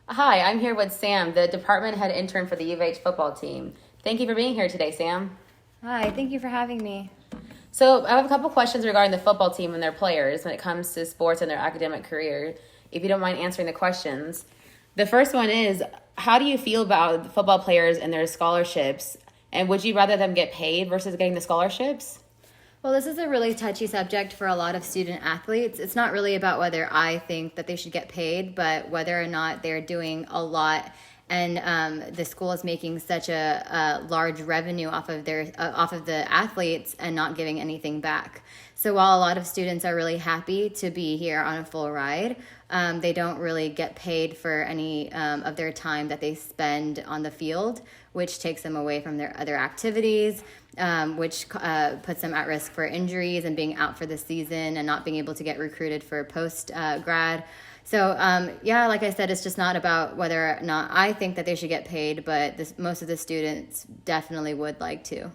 Hi, I'm here with Sam, the department head intern for the U of H football team. Thank you for being here today, Sam. Hi, thank you for having me. So, I have a couple questions regarding the football team and their players when it comes to sports and their academic career, if you don't mind answering the questions. The first one is, how do you feel about the football players and their scholarships? And would you rather them get paid versus getting the scholarships? Well, this is a really touchy subject for a lot of student athletes. It's not really about whether I think that they should get paid, but whether or not they're doing a lot and the school is making such a large revenue off of the athletes and not giving anything back. So while a lot of students are really happy to be here on a full ride, they don't really get paid for any of their time that they spend on the field, which takes them away from their other activities, which puts them at risk for injuries and being out for the season and not being able to get recruited for post grad. So, like I said, it's just not about whether or not I think that they should get paid, but most of the students definitely would like to.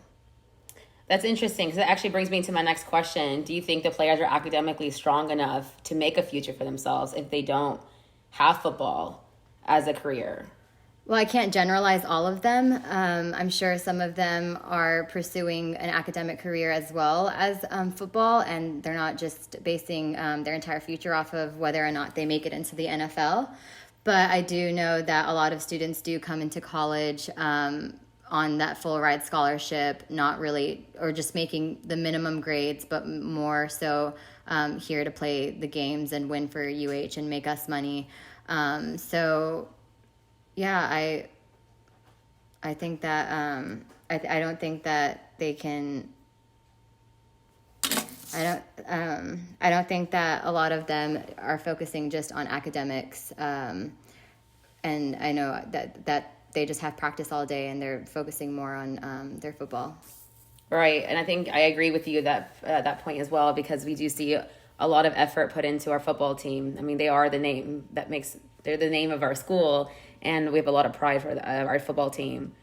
That's interesting because it actually brings me to my next question. Do you think the players are academically strong enough to make a future for themselves if they don't have football as a career? Well, I can't generalize all of them. I'm sure some of them are pursuing an academic career as well as football, and they're not just basing their entire future off of whether or not they make it into the NFL. But I do know that a lot of students do come into college on that full ride scholarship, not really, or just making the minimum grades, but more so here to play the games and win for UH and make us money. So yeah, I think that I don't think that they can. I don't think that a lot of them are focusing just on academics, and I know that they just have practice all day and they're focusing more on their football. Right, and I think I agree with you that point as well because we do see a lot of effort put into our football team. I mean, they're the name of our school, and we have a lot of pride for our football team.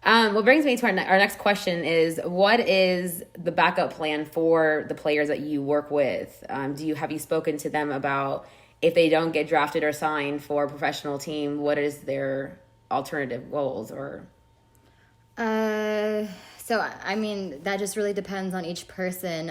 What brings me to our next question is, what is the backup plan for the players that you work with? Have you spoken to them about if they don't get drafted or signed for a professional team, what is their alternative goals or? So I mean, that just really depends on each person.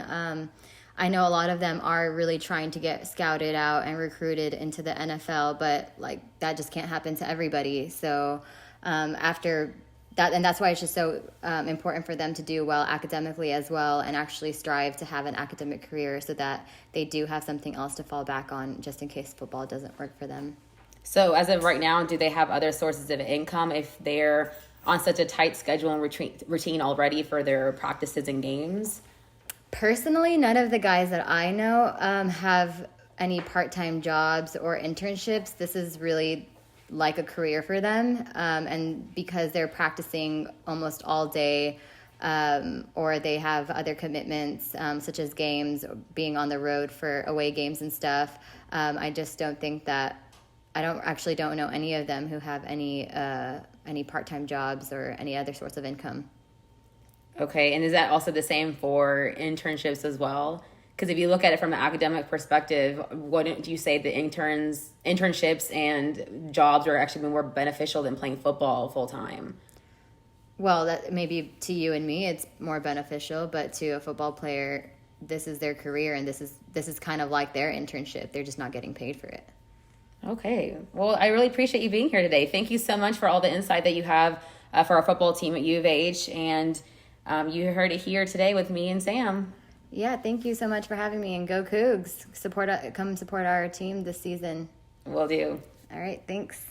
I know a lot of them are really trying to get scouted out and recruited into the NFL, but like that just can't happen to everybody. So after that, and that's why it's just so important for them to do well academically as well and actually strive to have an academic career so that they do have something else to fall back on just in case football doesn't work for them. So as of right now, do they have other sources of income if they're on such a tight schedule and routine already for their practices and games? Personally, none of the guys that I know have any part-time jobs or internships. This is really like a career for them. And because they're practicing almost all day, or they have other commitments, such as games, being on the road for away games and stuff, I just don't think that don't know any of them who have any part-time jobs or any other source of income. Okay, and is that also the same for internships as well? Because if you look at it from an academic perspective, wouldn't you say the internships and jobs are actually more beneficial than playing football full time? Well, that maybe to you and me, it's more beneficial, but to a football player, this is their career, and this is kind of like their internship. They're just not getting paid for it. Okay, well, I really appreciate you being here today. Thank you so much for all the insight that you have for our football team at U of H, and you heard it here today with me and Sam. Yeah, thank you so much for having me, and go Cougs. Come support our team this season. Will do. All right, thanks.